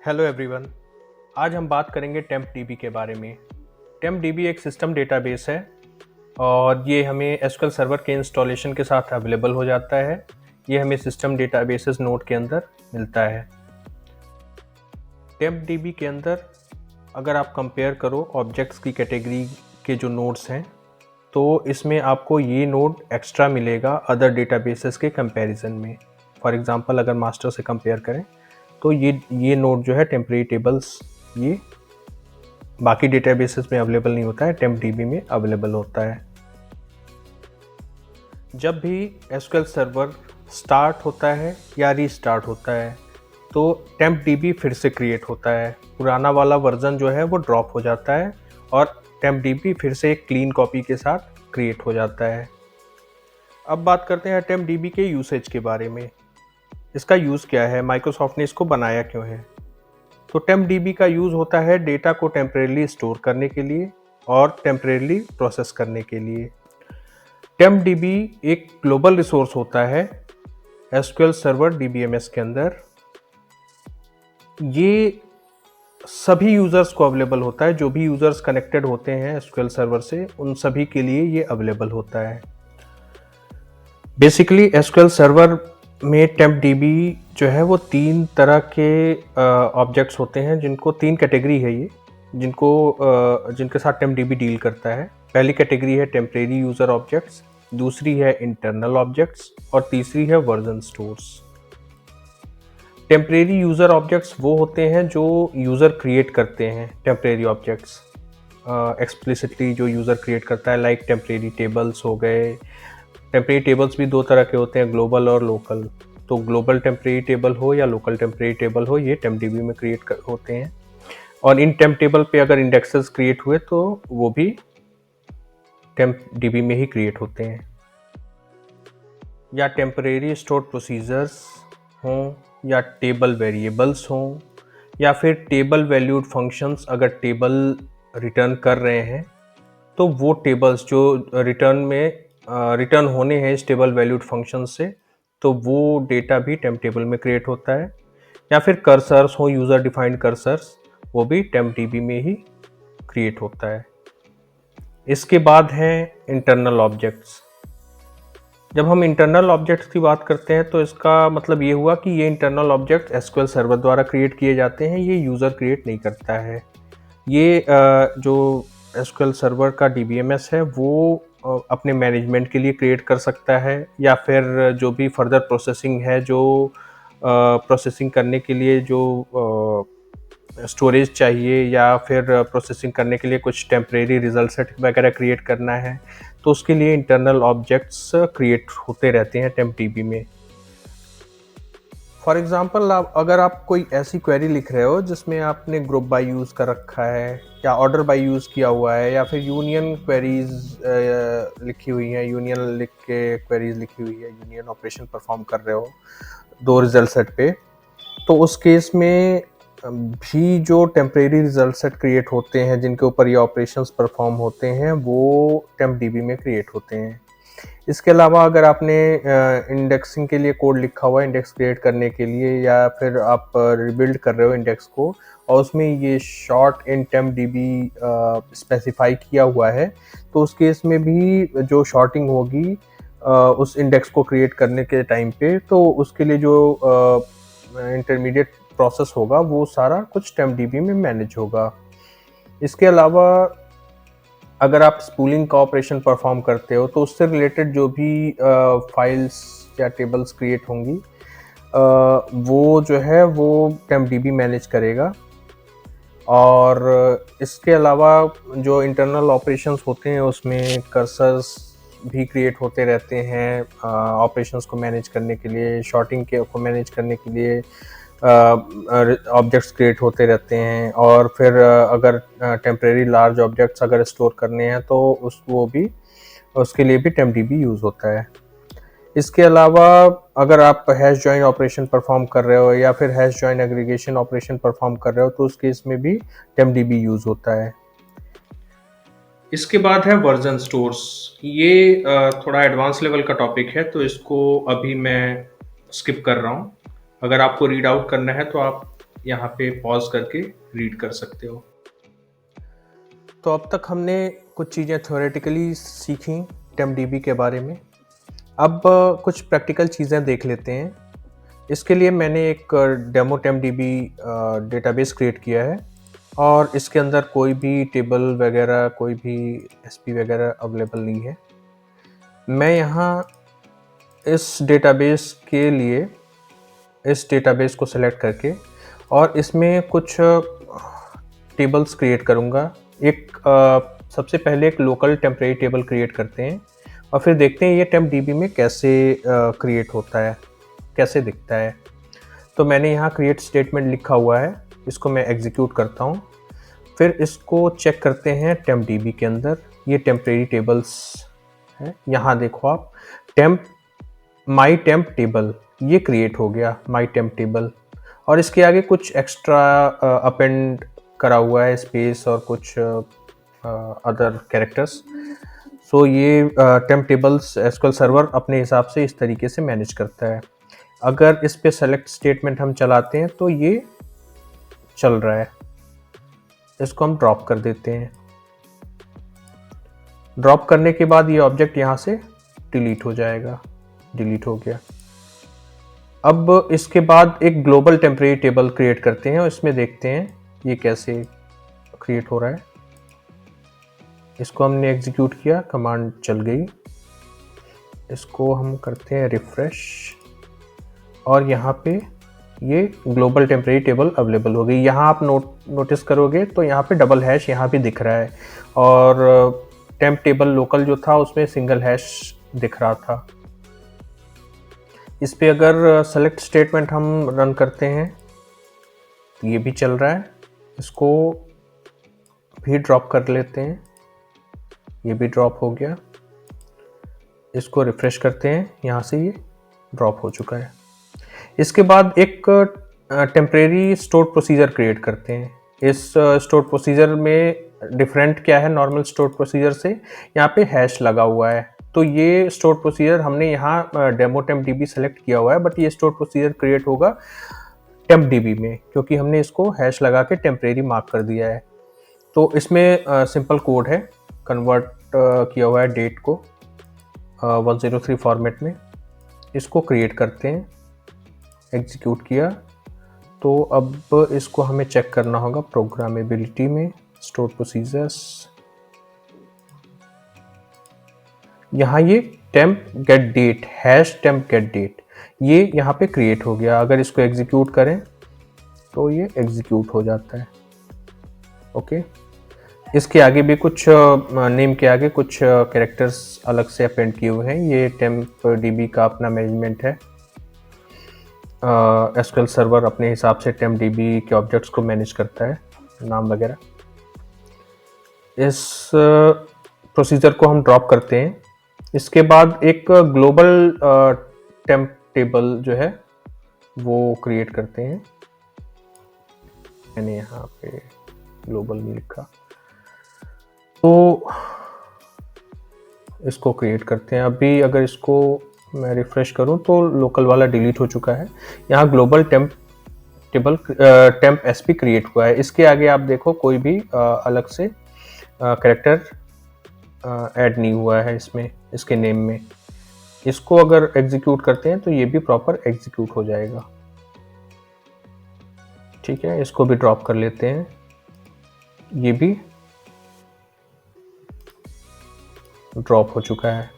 Hello everyone. आज हम बात करेंगे टेम्पडीबी के बारे में। टेम्पडीबी एक सिस्टम डेटाबेस है और ये हमें एसक्यूएल सर्वर के इंस्टॉलेशन के साथ अवेलेबल हो जाता है। ये हमें सिस्टम डेटाबेसेस नोड के अंदर मिलता है। टेम्पडीबी के अंदर अगर आप कंपेयर करो ऑब्जेक्ट्स की कैटेगरी के जो नोड्स हैं, तो इसमें आपको ये नोड एक्स्ट्रा मिलेगा अदर डेटाबेसेस के कंपैरिजन में। फॉर एग्जांपल अगर मास्टर से कंपेयर करें तो ये नोड जो है टेम्परेरी टेबल्स, ये बाकी डेटाबेसेस में अवेलेबल नहीं होता है, टेम्पडीबी में अवेलेबल होता है। जब भी एसक्यूएल सर्वर स्टार्ट होता है या रीस्टार्ट होता है तो टेम्पडीबी फिर से क्रिएट होता है। पुराना वाला वर्जन जो है वो ड्रॉप हो जाता है और टेम्पडीबी फिर से एक क्लीन कॉपी के साथ क्रिएट हो जाता है। अब बात करते हैं टेम्पडीबी के यूसेज के बारे में। इसका यूज़ क्या है, माइक्रोसॉफ्ट ने इसको बनाया क्यों है। तो टेम्पडीबी का यूज़ होता है डेटा को टेम्परेली स्टोर करने के लिए और टेम्परेली प्रोसेस करने के लिए। टेम्पडीबी एक ग्लोबल रिसोर्स होता है एसक्यूएल सर्वर डीबीएमएस के अंदर। ये सभी यूज़र्स को अवेलेबल होता है, जो भी यूज़र्स कनेक्टेड होते हैं एसक्यूएल सर्वर से उन सभी के लिए ये अवेलेबल होता है। बेसिकली एसक्यूएल सर्वर में टेम्पडीबी जो है वो तीन तरह के ऑब्जेक्ट्स होते हैं, जिनको तीन कैटेगरी है ये, जिनके साथ टेम्पडीबी डील करता है। पहली कैटेगरी है टेम्परेरी यूज़र ऑब्जेक्ट्स, दूसरी है इंटरनल ऑब्जेक्ट्स और तीसरी है version stores. Temporary user objects वो होते हैं जो यूज़र क्रिएट करते हैं। टेम्परेरी ऑब्जेक्ट्स एक्सप्लिसिटली जो यूज़र क्रिएट करता है, लाइक टेम्परेरी टेबल्स हो गए। टेम्परेरी टेबल्स भी दो तरह के होते हैं, ग्लोबल और लोकल। तो ग्लोबल टेम्परेरी टेबल हो या लोकल टेम्परेरी टेबल हो, ये टेम्पडीबी में क्रिएट होते हैं। और इन टेम्प टेबल पे अगर इंडेक्सेस क्रिएट हुए तो वो भी टेम्पडीबी में ही क्रिएट होते हैं। या टेम्परेरी स्टोर्ड प्रोसीजर्स हों या टेबल वेरिएबल्स हों या फिर टेबल वैल्यूड फंक्शंस अगर टेबल रिटर्न कर रहे हैं, तो वो टेबल्स जो रिटर्न होने हैं इस टेबल वैल्यूड फंक्शन से, तो वो डेटा भी टेम्प टेबल में क्रिएट होता है। या फिर कर्सर्स हो, यूज़र डिफाइंड कर्सर्स, वो भी टेम्पडीबी में ही क्रिएट होता है। इसके बाद हैं इंटरनल ऑब्जेक्ट्स। जब हम इंटरनल ऑब्जेक्ट्स की बात करते हैं तो इसका मतलब ये हुआ कि ये इंटरनल ऑब्जेक्ट एसक्यूएल सर्वर द्वारा क्रिएट किए जाते हैं, ये यूज़र क्रिएट नहीं करता है। ये जो एसक्यूएल सर्वर का डीबीएमएस है वो अपने मैनेजमेंट के लिए क्रिएट कर सकता है, या फिर जो भी फर्दर प्रोसेसिंग है, जो प्रोसेसिंग करने के लिए जो स्टोरेज चाहिए या फिर प्रोसेसिंग करने के लिए कुछ टेम्परेरी रिजल्ट सेट वगैरह क्रिएट करना है, तो उसके लिए इंटरनल ऑब्जेक्ट्स क्रिएट होते रहते हैं टेम्पडीबी में। फॉर एग्जांपल अगर आप कोई ऐसी क्वेरी लिख रहे हो जिसमें आपने ग्रुप बाय यूज़ कर रखा है या ऑर्डर बाय यूज़ किया हुआ है या फिर यूनियन क्वेरीज लिखी हुई हैं, यूनियन लिख के क्वेरीज लिखी हुई है, यूनियन ऑपरेशन परफॉर्म कर रहे हो दो रिजल्ट सेट पे, तो उस केस में भी जो टेम्परेरी रिजल्ट सेट क्रिएट होते हैं जिनके ऊपर ये ऑपरेशंस परफॉर्म होते हैं, वो टेम्पडीबी में क्रिएट होते हैं। इसके अलावा अगर आपने इंडेक्सिंग के लिए कोड लिखा हुआ है इंडेक्स क्रिएट करने के लिए, या फिर आप रिबिल्ड कर रहे हो इंडेक्स को और उसमें ये शॉर्ट इन टेम्पडीबी स्पेसिफाई किया हुआ है, तो उस केस में भी जो शॉर्टिंग होगी उस इंडेक्स को क्रिएट करने के टाइम पे, तो उसके लिए जो इंटरमीडिएट प्रोसेस होगा वो सारा कुछ टेम्पडीबी में मैनेज होगा। इसके अलावा अगर आप स्पूलिंग का ऑपरेशन परफॉर्म करते हो तो उससे रिलेटेड जो भी फाइल्स या टेबल्स क्रिएट होंगी वो जो है वो टेम्पडीबी मैनेज करेगा। और इसके अलावा जो इंटरनल ऑपरेशंस होते हैं उसमें कर्सर्स भी क्रिएट होते रहते हैं ऑपरेशंस को मैनेज करने के लिए, शॉर्टिंग को मैनेज करने के लिए ऑब्जेक्ट्स क्रिएट होते रहते हैं। और फिर अगर टेम्परेरी लार्ज ऑब्जेक्ट्स अगर स्टोर करने हैं तो उसके लिए भी टेम्पडीबी यूज़ होता है। इसके अलावा अगर आप हैश जॉइन ऑपरेशन परफॉर्म कर रहे हो या फिर hash join aggregation operation perform कर रहे हो तो उस केस में भी टेम्पडीबी यूज़ होता है। इसके बाद है वर्जन स्टोर्स। ये थोड़ा एडवांस लेवल का टॉपिक है तो इसको अभी मैं स्किप कर रहा हूँ। अगर आपको रीड आउट करना है तो आप यहाँ पे पॉज करके रीड कर सकते हो। तो अब तक हमने कुछ चीज़ें थ्योरेटिकली सीखी टेमडीबी के बारे में। अब कुछ प्रैक्टिकल चीज़ें देख लेते हैं। इसके लिए मैंने एक डेमो टेमडीबी डेटाबेस क्रिएट किया है और इसके अंदर कोई भी टेबल वगैरह, कोई भी एसपी वगैरह अवेलेबल नहीं है। मैं यहाँ इस डेटाबेस को सेलेक्ट करके और इसमें कुछ टेबल्स क्रिएट करूँगा। एक सबसे पहले एक लोकल टेम्परेरी टेबल क्रिएट करते हैं और फिर देखते हैं ये टेम्पडीबी में कैसे क्रिएट होता है, कैसे दिखता है। तो मैंने यहाँ क्रिएट स्टेटमेंट लिखा हुआ है, इसको मैं एग्जीक्यूट करता हूँ। फिर इसको चेक करते हैं टेम्पडीबी के अंदर, ये टेम्परेरी टेबल्स है। यहाँ देखो आप, माई टेम्प टेबल ये क्रिएट हो गया, माई टेम्प टेबल। और इसके आगे कुछ एक्स्ट्रा अपेंड करा हुआ है, स्पेस और कुछ अदर कैरेक्टर्स। सो ये टेम्प टेबल्स एसक्यूएल सर्वर अपने हिसाब से इस तरीके से मैनेज करता है। अगर इस पे सेलेक्ट स्टेटमेंट हम चलाते हैं तो ये चल रहा है, इसको हम ड्रॉप कर देते हैं। ड्रॉप करने के बाद ये ऑब्जेक्ट यहाँ से डिलीट हो जाएगा, डिलीट हो गया। अब इसके बाद एक ग्लोबल टेम्परेरी टेबल क्रिएट करते हैं और इसमें देखते हैं ये कैसे क्रिएट हो रहा है। इसको हमने एग्जीक्यूट किया, कमांड चल गई। इसको हम करते हैं रिफ्रेश और यहाँ पे ये ग्लोबल टेम्परेरी टेबल अवेलेबल हो गई। यहाँ आप नोटिस करोगे तो यहाँ पे डबल हैश यहाँ भी दिख रहा है और टेम्प टेबल लोकल जो था उसमें सिंगल हैश दिख रहा था। इस पे अगर सेलेक्ट स्टेटमेंट हम रन करते हैं तो ये भी चल रहा है। इसको भी ड्रॉप कर लेते हैं, ये भी ड्रॉप हो गया। इसको रिफ्रेश करते हैं, यहाँ से ये ड्रॉप हो चुका है। इसके बाद एक टेम्परेरी स्टोर प्रोसीजर क्रिएट करते हैं। इस स्टोर प्रोसीजर में डिफरेंट क्या है नॉर्मल स्टोर प्रोसीजर से, यहाँ पे हैश लगा हुआ है। तो ये स्टोर प्रोसीजर हमने यहाँ डेमो टेम्पडीबी सेलेक्ट किया हुआ है, बट ये स्टोर प्रोसीजर क्रिएट होगा टेम्पडीबी में, क्योंकि हमने इसको हैश लगा के टेम्परेरी मार्क कर दिया है। तो इसमें सिंपल कोड है, कन्वर्ट किया हुआ है डेट को 103 फॉर्मेट में। इसको क्रिएट करते हैं, एग्जीक्यूट किया। तो अब इसको हमें चेक करना होगा प्रोग्रामेबिलिटी में, स्टोर प्रोसीजर्स। यहाँ ये temp get date, hash temp get date, ये यहाँ पे क्रिएट हो गया। अगर इसको एग्जीक्यूट करें तो ये एग्जीक्यूट हो जाता है। ओके, इसके आगे भी कुछ नेम के आगे कुछ कैरेक्टर्स अलग से अपेंड किए हुए हैं। ये टेम्प डीबी का अपना मैनेजमेंट है। एसक्यूएल सर्वर अपने हिसाब से टेम्प डीबी के ऑब्जेक्ट्स को मैनेज करता है, नाम वगैरह। इस प्रोसीजर को हम ड्रॉप करते हैं। इसके बाद एक ग्लोबल टेम्प टेबल जो है वो क्रिएट करते हैं। मैंने यहाँ पे ग्लोबल में लिखा, तो इसको क्रिएट करते हैं। अभी अगर इसको मैं रिफ्रेश करूं तो लोकल वाला डिलीट हो चुका है। यहाँ global temp table temp SP create हुआ है। इसके आगे आप देखो कोई भी अलग से कैरेक्टर ऐड नहीं हुआ है इसमें, इसके नेम में। इसको अगर एग्जीक्यूट करते हैं तो ये भी प्रॉपर एग्जीक्यूट हो जाएगा। ठीक है, इसको भी ड्रॉप कर लेते हैं, ये भी ड्रॉप हो चुका है।